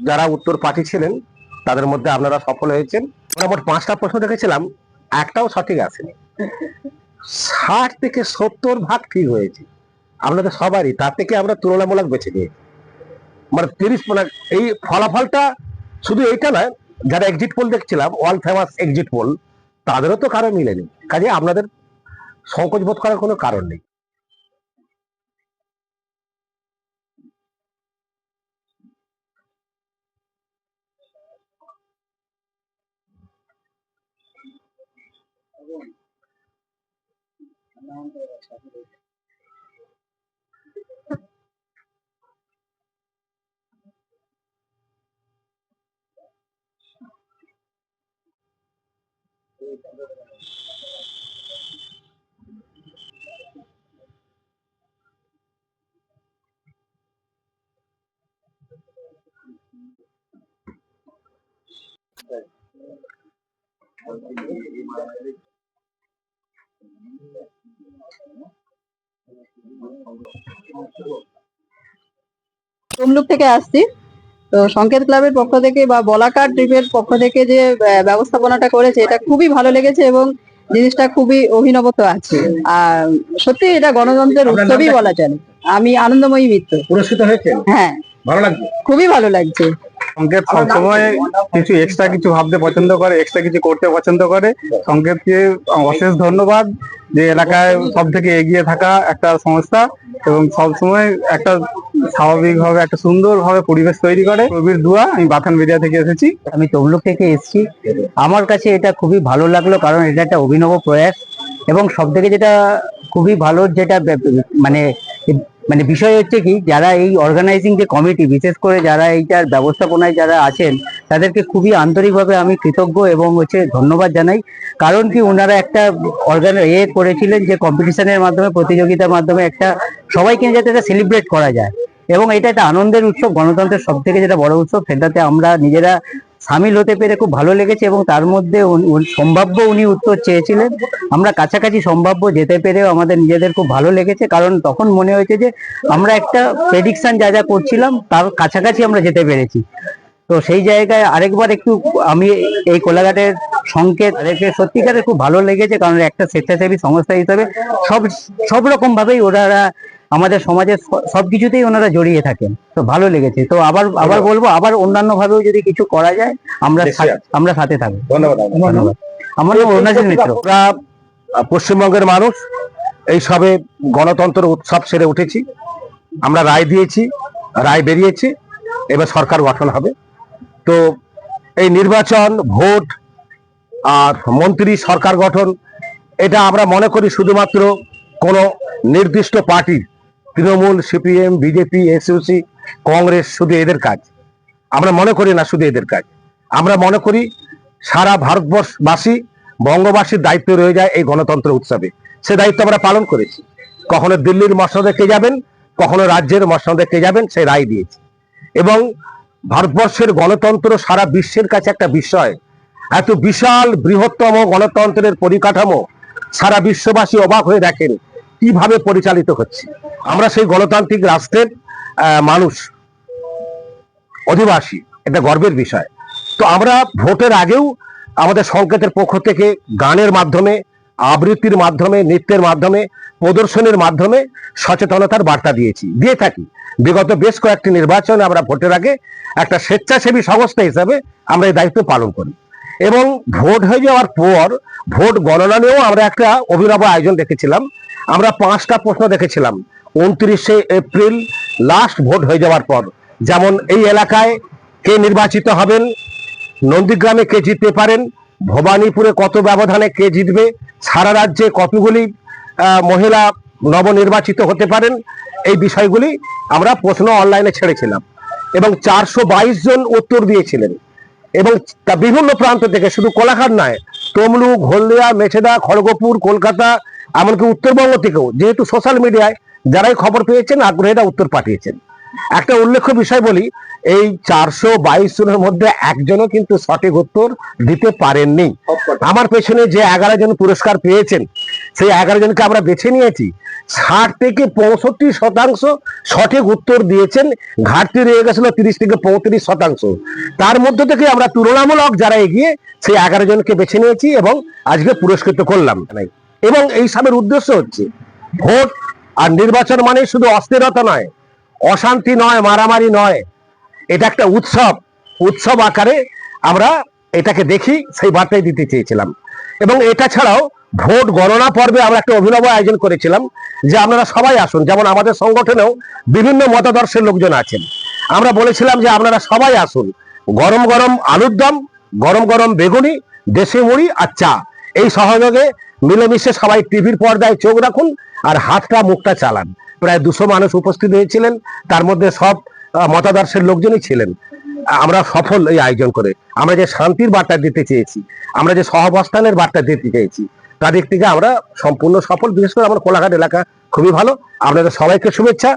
যারা উত্তর প্রার্থী ছিলেন তাদের মধ্যে আপনারা সফল হয়েছেন। আমরা মোট 5টা প্রশ্ন দেখেছিলাম, একটাও সঠিক আসেনি। 60 থেকে 70 ভাগ ঠিক হয়েছে আপনাদের সবারই। তার থেকে আমরা তুলনামূলক বেছে নিয়েছি, মানে 30, মানে এই ফলাফলটা শুধু এইটা নয়, যারা এক্সিট পোল দেখছিলাম, ওয়ার্ল্ড ফেমাস এক্সিট পোল, তাদেরও তো কারো মিলেনি। কাজে আপনাদের সংকোচ বোধ করার কোনো কারণ নেই। তমলুক থেকে আসছি। তো সংকেত ক্লাবের পক্ষ থেকে বা বলাকার ট্রিপের পক্ষ থেকে যে ব্যবস্থাপনাটা করেছে এটা খুবই ভালো লেগেছে এবং জিনিসটা খুবই অভিনবত্ব আছে। আর সত্যি এটা গণতন্ত্রের উৎসবই বলা চলে। আমি আনন্দময়ী মিত্র। পুরস্কৃত হয়েছেন? হ্যাঁ, ভালো লাগছে, খুবই ভালো লাগছে। সংকেত সবসময় কিছু এক্সট্রা কিছু ভাবতে পছন্দ করে, এক্সট্রা কিছু করতে পছন্দ করে। সংকেতকে অশেষ ধন্যবাদ, যে এলাকায় সব থেকে এগিয়ে থাকা একটা সংস্থা এবং সবসময় একটা স্বাভাবিকভাবে একটা সুন্দরভাবে পরিবেশ তৈরি করে। কবির দুয়া, আমি বাথান বেরিয়া থেকে এসেছি। আমি তমলুক থেকে এসেছি। আমার কাছে এটা খুবই ভালো লাগলো, কারণ এটা একটা অভিনব প্রয়াস এবং সব থেকে যেটা খুবই ভালো, যেটা মানে মানে বিষয় হচ্ছে কি, যারা এই অর্গানাইজিং যে কমিটি, বিশেষ করে যারা এইটার ব্যবস্থাপনায় যারা আছেন, তাদেরকে খুবই আন্তরিকভাবে আমি কৃতজ্ঞ এবং ধন্যবাদ জানাই। কারণ কি, ওনারা একটা করেছিলেন যে কম্পিটিশনের মাধ্যমে, প্রতিযোগিতার মাধ্যমে একটা সবাইকে যাতে এটা সেলিব্রেট করা যায় এবং এটা একটা আনন্দের উৎসব, গণতন্ত্রের সব থেকে যেটা বড় উৎসব, সেটাতে আমরা নিজেরা সামিল হতে পেরে খুব ভালো লেগেছে। এবং তার মধ্যে সম্ভাব্য উনি উত্তর চেয়েছিলেন, আমরা কাছাকাছি সম্ভাব্য যেতে পেরেও আমাদের নিজেদের খুব ভালো লেগেছে। কারণ তখন মনে হয়েছে যে আমরা একটা প্রেডিকশন যা যা করছিলাম তার কাছাকাছি আমরা যেতে পেরেছি। তো সেই জায়গায় আরেকবার একটু আমি এই কোলাঘাটের সংকেত সত্যিকারের খুব ভালো লেগেছে, কারণ একটা স্বেচ্ছাসেবী সংস্থা হিসাবে সব রকম ভাবেই ওনারা আমাদের সমাজের সবকিছুতেই ওনারা জড়িয়ে থাকেন। তো ভালো লেগেছে। তো আবার বলবো, আবার অন্যান্য ভাবেও যদি কিছু করা যায় আমরা সাথে থাকবো। ধন্যবাদ। ধন্যবাদ। আমার নাম অরুণাচল মিত্র। আমরা পশ্চিমবঙ্গের মানুষ এই সবে গণতন্ত্র উৎসব সেরে উঠেছি। আমরা রায় দিয়েছি, রায় বেরিয়েছে, এবার সরকার গঠন হবে। তো এই নির্বাচন, ভোট আর মন্ত্রী সরকার গঠন, এটা আমরা মনে করি শুধুমাত্র কোনো নির্দিষ্ট পার্টির, Trinamool, CPM, BJP, SUC, Congress, শুধু এদের কাজ। আমরা মনে করি না শুধু এদের কাজ, আমরা মনে করি সারা ভারতবর্ষবাসী, বঙ্গবাসীর দায়িত্ব রয়ে যায় এই গণতন্ত্র উৎসবে। সে দায়িত্ব আমরা পালন করেছি। কখনো দিল্লির মসনদে কে যাবেন, কখনো রাজ্যের মসনদে কে যাবেন, সে রায় দিয়েছি। এবং ভারতবর্ষের গণতন্ত্র সারা বিশ্বের কাছে একটা বিষয়। এত বিশাল বৃহত্তম গণতন্ত্রের পরিকাঠামো সারা বিশ্ববাসী অবাক হয়ে দেখেন কিভাবে পরিচালিত হচ্ছে। আমরা সেই গণতান্ত্রিক রাষ্ট্রের মানুষ, অধিবাসী, এটা গর্বের বিষয়। তো আমরা ভোটের আগেও আমাদের সংকেতের পক্ষ থেকে গানের মাধ্যমে, আবৃত্তির মাধ্যমে, নৃত্যের মাধ্যমে, প্রদর্শনের মাধ্যমে সচেতনতার বার্তা দিয়ে থাকি। বিগত বেশ কয়েকটি নির্বাচনে আমরা ভোটের আগে একটা স্বেচ্ছাসেবী সংস্থা হিসাবে আমরা এই দায়িত্ব পালন করি। এবং ভোট হয়ে যাওয়ার পর ভোট গণনা নিয়েও আমরা একটা অভিনব আয়োজন রেখেছিলাম। আমরা 5টা প্রশ্ন দেখেছিলাম 29শে এপ্রিল লাস্ট ভোট হয়ে যাওয়ার পর। যেমন এই এলাকায় কে নির্বাচিত হবেন, নন্দীগ্রামে কে জিততে পারেন, ভবানীপুরে কত ব্যবধানে কে জিতবে, সারা রাজ্যে কতগুলি মহিলা নবনির্বাচিত হতে পারেন, এই বিষয়গুলি আমরা প্রশ্ন অনলাইনে ছেড়েছিলাম এবং 422 জন উত্তর দিয়েছিলেন। এবং তা বিভিন্ন প্রান্ত থেকে, শুধু কোলাঘাট নয়, তমলুক, হলদিয়া, মেছেদা, খড়গপুর, কলকাতা, এমনকি উত্তরবঙ্গ থেকেও, যেহেতু সোশ্যাল মিডিয়ায় যারাই খবর পেয়েছেন আগ্রহীরা উত্তর পাঠিয়েছেন। একটা উল্লেখ্য বিষয় বলি, এই 422 জনের মধ্যে একজনও কিন্তু সঠিক উত্তর দিতে পারেননি। আমার পেছনে যে 11 জন পুরস্কার পেয়েছেন, সেই 11 জনকে আমরা বেছে নিয়েছি। 60 থেকে 65% সঠিক উত্তর দিয়েছেন, ঘাটতি রয়ে গেছিল 30 থেকে 35%। তার মধ্যে থেকে আমরা তুলনামূলক যারা এগিয়ে, সেই 11 জনকে বেছে নিয়েছি এবং আজকে পুরস্কৃত করলাম। এবং এই সবের উদ্দেশ্য হচ্ছে, ভোট আর নির্বাচন মানে শুধু অস্থিরতা নয়, অশান্তি নয়, মারামারি নয়, এটা একটা উৎসব আকারে আমরা এটাকে দেখি, সেই বার্তাই দিতে চেয়েছিলাম। এবং এটা ছাড়াও ভোট গণনা পর্বে আমরা একটা অভিনব আয়োজন করেছিলাম যে আপনারা সবাই আসুন। যেমন আমাদের সংগঠনেও বিভিন্ন মতাদর্শের লোকজন আছেন, আমরা বলেছিলাম যে আপনারা সবাই আসুন, গরম গরম আলুর দম, গরম গরম বেগুনি, দেশি মুড়ি আর চা, এই সহযোগে মিলেমিশে সবাই টিভির পর্দায় চোখ রাখুন আর হাতটা মুখটা চালান। প্রায় 200 মানুষ উপস্থিত হয়েছিলেন, তার মধ্যে সব মতাদর্শের লোকজনই ছিলেন। আমরা সফল এই আয়োজন করে। আমরা যে শান্তির বার্তা দিতে চেয়েছি, আমরা যে সহাবস্থানের বার্তা দিতে চেয়েছি, তার দিক থেকে আমরা সম্পূর্ণ সফল। বিশেষ করে আমার কোলাঘাট এলাকা খুবই ভালো। আপনাদের সবাইকে শুভেচ্ছা।